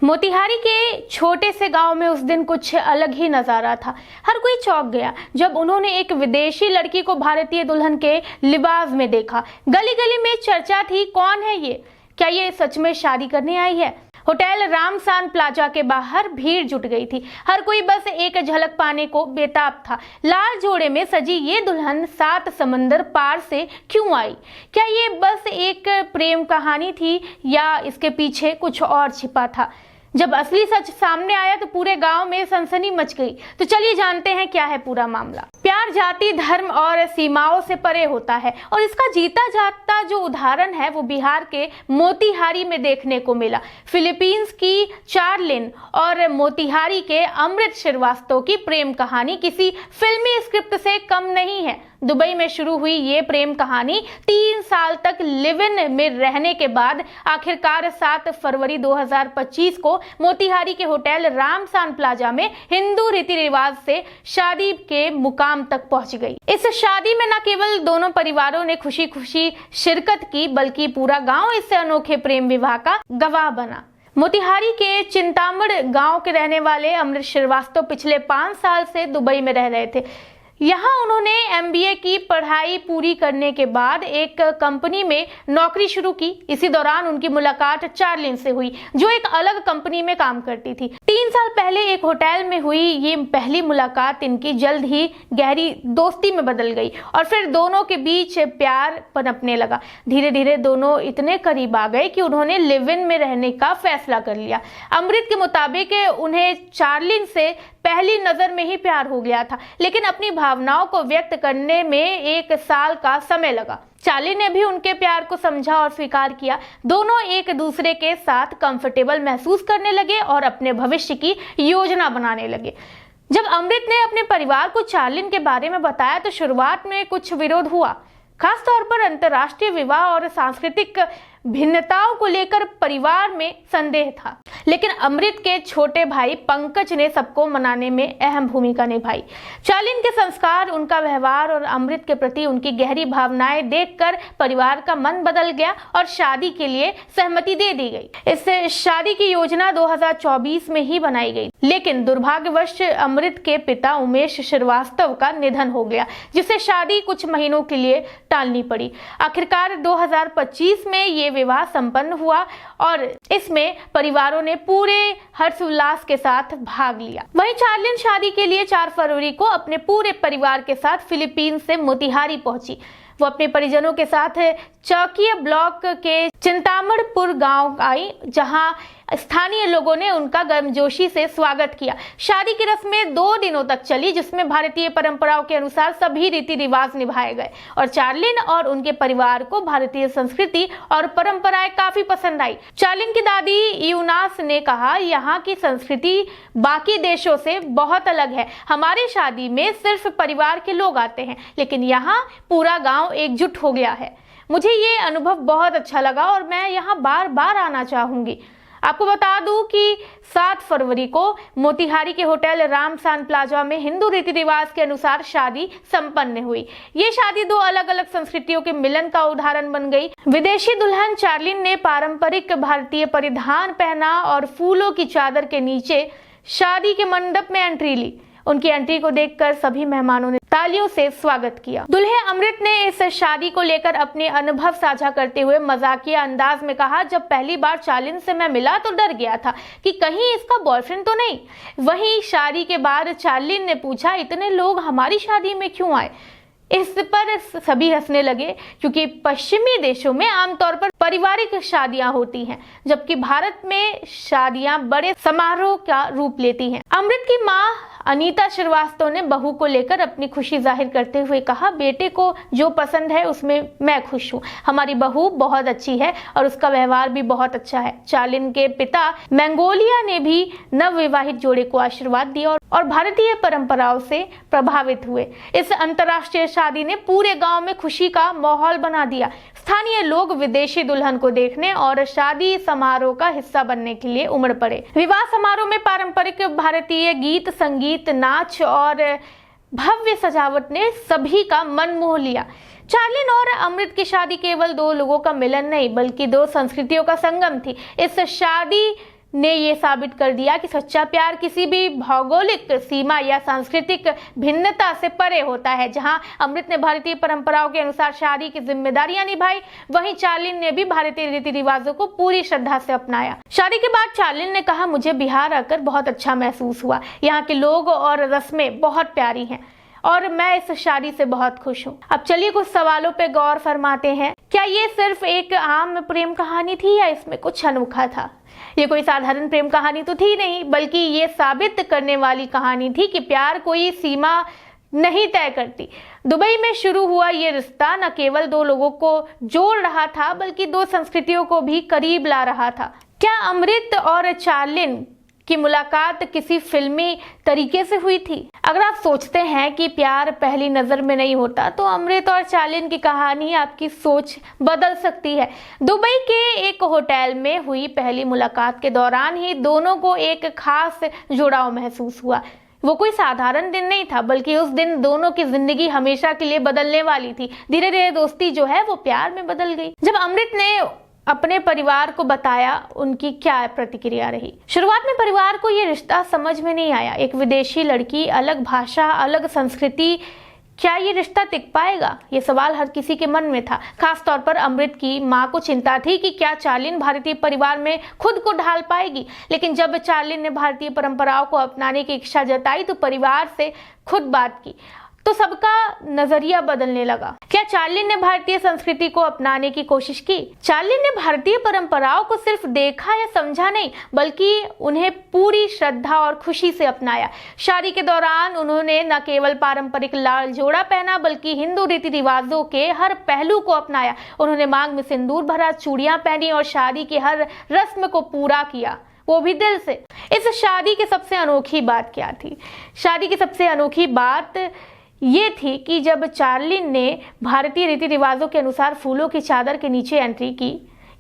मोतिहारी के छोटे से गांव में उस दिन कुछ अलग ही नजारा था। हर कोई चौंक गया जब उन्होंने एक विदेशी लड़की को भारतीय दुल्हन के लिबास में देखा। गली गली में चर्चा थी, कौन है ये? क्या ये सच में शादी करने आई है? होटल रामसान प्लाजा के बाहर भीड़ जुट गई थी। हर कोई बस एक झलक पाने को बेताब था। लाल जोड़े में सजी ये दुल्हन 7 समंदर पार से क्यों आई? क्या ये बस एक प्रेम कहानी थी या इसके पीछे कुछ और छिपा था? जब असली सच सामने आया तो पूरे गांव में सनसनी मच गई। तो चलिए जानते हैं क्या है पूरा मामला। प्यार जाति धर्म और सीमाओं से परे होता है और इसका जीता जागता जो उदाहरण है वो बिहार के मोतिहारी में देखने को मिला। फिलीपींस की चार्लिन और मोतिहारी के अमृत श्रीवास्तव की प्रेम कहानी किसी फिल्मी स्क्रिप्ट से कम नहीं है। दुबई में शुरू हुई ये प्रेम कहानी 3 साल तक लिव इन में रहने के बाद आखिरकार 7 फरवरी 2025 को मोतिहारी के होटल रामसान प्लाजा में हिंदू रीति रिवाज से शादी के मुकाम तक पहुंच गई। इस शादी में न केवल दोनों परिवारों ने खुशी खुशी शिरकत की बल्कि पूरा गांव इस अनोखे प्रेम विवाह का गवाह बना। मोतिहारी के चिंतामढ़ गांव के रहने वाले अमृत श्रीवास्तव पिछले 5 साल से दुबई में रह रहे थे। यहाँ उन्होंने MBA की पढ़ाई पूरी करने के बाद एक कंपनी में नौकरी शुरू की। इसी दौरान उनकी मुलाकात चार्लिन से हुई जो एक अलग कंपनी में काम करती थी। 3 साल पहले एक होटल में हुई ये पहली मुलाकात इनकी जल्द ही गहरी दोस्ती में बदल गई और फिर दोनों के बीच प्यार पनपने लगा। धीरे धीरे दोनों इतने करीब आ गए कि उन्होंने लिव इन में रहने का फैसला कर लिया। अमृत के मुताबिक उन्हें चार्लिन से पहली नजर में ही प्यार हो गया था, लेकिन अपनी भावनाओं को व्यक्त करने में 1 साल का समय लगा। चार्लिन ने भी उनके प्यार को समझा और स्वीकार किया। दोनों एक दूसरे के साथ कंफर्टेबल महसूस करने लगे और अपने भविष्य की योजना बनाने लगे। जब अमृत ने अपने परिवार को चार्लिन के बारे में बताया तो शुरुआत में कुछ विरोध हुआ, खासतौर पर अंतर्राष्ट्रीय विवाह और सांस्कृतिक भिन्नताओं को लेकर परिवार में संदेह था। लेकिन अमृत के छोटे भाई पंकज ने सबको मनाने में अहम भूमिका निभाई। चार्लिन के संस्कार, उनका व्यवहार और अमृत के प्रति उनकी गहरी भावनाएं देखकर परिवार का मन बदल गया और शादी के लिए सहमति दे दी गई। इस शादी की योजना 2024 में ही बनाई गई, लेकिन दुर्भाग्यवश अमृत के पिता उमेश श्रीवास्तव का निधन हो गया, जिससे शादी कुछ महीनों के लिए टालनी पड़ी। आखिरकार 2025 में ये विवाह संपन्न हुआ और इसमें परिवारों ने पूरे हर्षोल्लास के साथ भाग लिया। वहीं चार्लिन शादी के लिए 4 फरवरी को अपने पूरे परिवार के साथ फिलीपींस से मोतिहारी पहुंची। वो अपने परिजनों के साथ चौकिया ब्लॉक के चिंतामढ़पुर गांव आई, जहां स्थानीय लोगों ने उनका गर्मजोशी से स्वागत किया। शादी की रस्में 2 दिनों तक चली, जिसमें भारतीय परंपराओं के अनुसार सभी रीति रिवाज निभाए गए और चार्लिन और उनके परिवार को भारतीय संस्कृति और परंपराएं काफी पसंद आई। चार्लिन की दादी यूनास ने कहा, यहाँ की संस्कृति बाकी देशों से बहुत अलग है। हमारी शादी में सिर्फ परिवार के लोग आते हैं, लेकिन यहाँ पूरा गाँव एकजुट हो गया है। मुझे ये अनुभव बहुत अच्छा लगा और मैं यहाँ बार बार आना चाहूंगी। आपको बता दूं कि 7 फरवरी को मोतिहारी के होटल रामसान प्लाजा में हिंदू रीति रिवाज के अनुसार शादी संपन्न हुई। ये शादी 2 अलग अलग संस्कृतियों के मिलन का उदाहरण बन गई। विदेशी दुल्हन चार्लिन ने पारंपरिक भारतीय परिधान पहना और फूलों की चादर के नीचे शादी के मंडप में एंट्री ली। उनकी एंट्री को देखकर सभी मेहमानों ने तालियों से स्वागत किया। दूल्हे अमृत ने इस शादी को लेकर अपने अनुभव साझा करते हुए मजाकिया अंदाज में कहा, जब पहली बार चार्लिन से मैं मिला तो डर गया था कि कहीं इसका बॉयफ्रेंड तो नहीं। वहीं शादी के बाद चार्लिन ने पूछा, इतने लोग हमारी शादी में क्यों आए? इस पर सभी हंसने लगे, क्योंकि पश्चिमी देशों में आमतौर पर पारिवारिक शादियां होती हैं, जबकि भारत में शादियां बड़े समारोह का रूप लेती हैं। अमृत की मां अनीता श्रीवास्तव ने बहू को लेकर अपनी खुशी जाहिर करते हुए कहा, बेटे को जो पसंद है उसमें मैं खुश हूँ। हमारी बहू बहुत अच्छी है और उसका व्यवहार भी बहुत अच्छा है। चार्लिन के पिता मंगोलिया ने भी नवविवाहित जोड़े को आशीर्वाद दिया और भारतीय परंपराओं से प्रभावित हुए। इस अंतर्राष्ट्रीय शादी ने पूरे गांव में खुशी का माहौल बना दिया। स्थानीय लोग विदेशी दुल्हन को देखने और शादी समारोह का हिस्सा बनने के लिए उमड़ पड़े। विवाह समारोह में पारंपरिक भारतीय गीत, संगीत, नाच और भव्य सजावट ने सभी का मन मोह लिया। चार्लिन और अमृत की शादी केवल 2 लोगों का मिलन नहीं बल्कि 2 संस्कृतियों का संगम थी। इस शादी ने ये साबित कर दिया कि सच्चा प्यार किसी भी भौगोलिक सीमा या सांस्कृतिक भिन्नता से परे होता है। जहां अमृत ने भारतीय परंपराओं के अनुसार शादी की जिम्मेदारियां निभाई, वहीं चार्लिन ने भी भारतीय रीति रिवाजों को पूरी श्रद्धा से अपनाया। शादी के बाद चार्लिन ने कहा, मुझे बिहार आकर बहुत अच्छा महसूस हुआ। यहाँ के लोग और रस्में बहुत प्यारी हैं और मैं इस शादी से बहुत खुश हूँ। अब चलिए कुछ सवालों पे गौर फरमाते हैं। क्या ये सिर्फ एक आम प्रेम कहानी थी या इसमें कुछ अनोखा था? ये कोई साधारण प्रेम कहानी तो थी नहीं, बल्कि ये साबित करने वाली कहानी थी कि प्यार कोई सीमा नहीं तय करती। दुबई में शुरू हुआ ये रिश्ता न केवल दो लोगों को जोड़ रहा था, बल्कि दो संस्कृतियों को भी करीब ला रहा था। क्या अमृत और चार्लिन की मुलाकात किसी फिल्मी तरीके से हुई थी? अगर आप सोचते हैं कि प्यार पहली नजर में नहीं होता, तो अमृत और चार्लिन की कहानी आपकी सोच बदल सकती है। दुबई के एक होटल में हुई पहली मुलाकात के दौरान ही दोनों को एक खास जुड़ाव महसूस हुआ। वो कोई साधारण दिन नहीं था, बल्कि उस दिन दोनों की जिंदगी हमेशा के लिए बदलने वाली थी। धीरे धीरे दोस्ती जो है वो प्यार में बदल गई। जब अमृत ने अपने परिवार को बताया, उनकी क्या प्रतिक्रिया रही? शुरुआत में परिवार को ये रिश्ता समझ में नहीं आया। एक विदेशी लड़की, अलग भाषा, अलग संस्कृति, क्या ये रिश्ता टिक पाएगा? ये सवाल हर किसी के मन में था। खास तौर पर अमृत की मां को चिंता थी कि क्या चार्लिन भारतीय परिवार में खुद को ढाल पाएगी। लेकिन जब चार्लिन ने भारतीय परंपराओं को अपनाने की इच्छा जताई, तो परिवार से खुद बात की तो सबका नजरिया बदलने लगा। क्या चार्लिन ने भारतीय संस्कृति को अपनाने की कोशिश की? चार्लिन ने भारतीय परंपराओं को सिर्फ देखा या समझा नहीं, बल्कि उन्हें पूरी श्रद्धा और खुशी से अपनाया। शादी के दौरान उन्होंने न केवल पारंपरिक लाल जोड़ा पहना, बल्कि हिंदू रीति रिवाजों के हर पहलू को अपनाया। उन्होंने मांग में सिंदूर भरा, चूड़ियां पहनी और शादी की हर रस्म को पूरा किया, वो भी दिल से। इस शादी की सबसे अनोखी बात क्या थी? शादी की सबसे अनोखी बात ये थी कि जब चार्लिन ने भारतीय रीति रिवाजों के अनुसार फूलों की चादर के नीचे एंट्री की,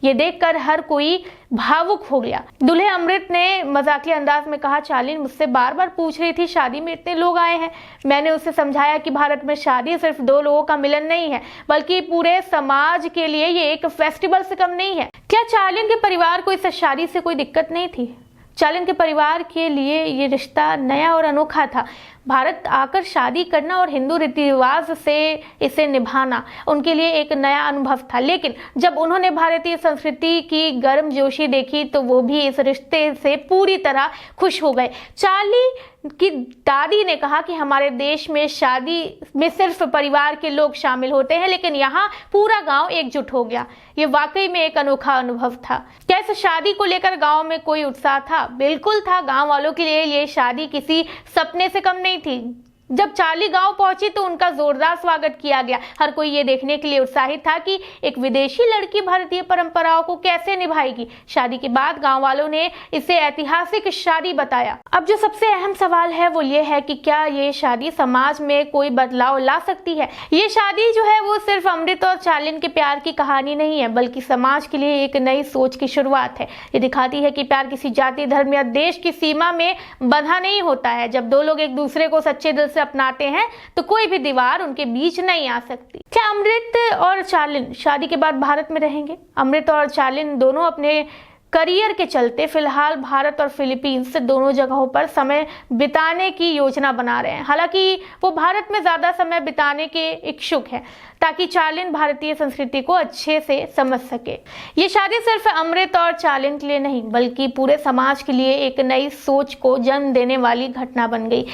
ये देखकर हर कोई भावुक हो गया। दूल्हे अमृत ने मजाकिया अंदाज में कहा, चार्लिन मुझसे बार बार पूछ रही थी शादी में इतने लोग आए हैं। मैंने उसे समझाया कि भारत में शादी सिर्फ दो लोगों का मिलन नहीं है, बल्कि पूरे समाज के लिए ये एक फेस्टिवल से कम नहीं है। क्या चार्लिन के परिवार को इस शादी से कोई दिक्कत नहीं थी? चार्लिन के परिवार के लिए ये रिश्ता नया और अनोखा था। भारत आकर शादी करना और हिंदू रीति रिवाज से इसे निभाना उनके लिए एक नया अनुभव था। लेकिन जब उन्होंने भारतीय संस्कृति की गर्मजोशी देखी, तो वो भी इस रिश्ते से पूरी तरह खुश हो गए। चार्ली की दादी ने कहा कि हमारे देश में शादी में सिर्फ परिवार के लोग शामिल होते हैं, लेकिन यहाँ पूरा गांव एकजुट हो गया। ये वाकई में एक अनोखा अनुभव था। क्या इस शादी को लेकर गांव में कोई उत्साह था? बिल्कुल था। गांव वालों के लिए ये शादी किसी सपने से कम नहीं थी। जब चार्ली गांव पहुंची तो उनका जोरदार स्वागत किया गया। हर कोई ये देखने के लिए उत्साहित था कि एक विदेशी लड़की भारतीय परंपराओं को कैसे निभाएगी। शादी के बाद गांव वालों ने इसे ऐतिहासिक शादी बताया। अब जो सबसे अहम सवाल है वो ये है कि क्या ये शादी समाज में कोई बदलाव ला सकती है? ये शादी जो है वो सिर्फ अमृत और चार्लिन के प्यार की कहानी नहीं है, बल्कि समाज के लिए एक नई सोच की शुरुआत है। ये दिखाती है कि प्यार किसी जाति, धर्म या देश की सीमा में बंधा नहीं होता है। जब दो लोग एक दूसरे को सच्चे दिल से अपनाते हैं, तो कोई भी दीवार उनके बीच नहीं आ सकती। क्या अमृत और चार्लिन शादी के बाद भारत में रहेंगे? अमृत और चार्लिन दोनों अपने करियर के चलते फिलहाल भारत और फिलीपींस दोनों जगहों पर समय बिताने की योजना बना रहे हैं। हालांकि वो भारत में ज्यादा समय बिताने के इच्छुक हैं, ताकि चार्लिन भारतीय संस्कृति को अच्छे से समझ सके। ये शादी सिर्फ अमृत और चार्लिन के लिए नहीं, बल्कि पूरे समाज के लिए एक नई सोच को जन्म देने वाली घटना बन गई।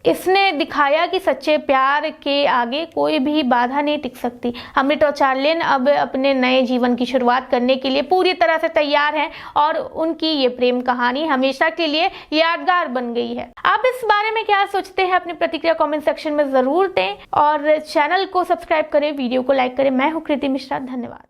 इसने दिखाया कि सच्चे प्यार के आगे कोई भी बाधा नहीं टिक सकती। अमृत और चार्लिन अब अपने नए जीवन की शुरुआत करने के लिए पूरी तरह से तैयार हैं और उनकी ये प्रेम कहानी हमेशा के लिए यादगार बन गई है। आप इस बारे में क्या सोचते हैं? अपनी प्रतिक्रिया कमेंट सेक्शन में जरूर दें और चैनल को सब्सक्राइब करें, वीडियो को लाइक करें। मैं हूँ कृति मिश्रा, धन्यवाद।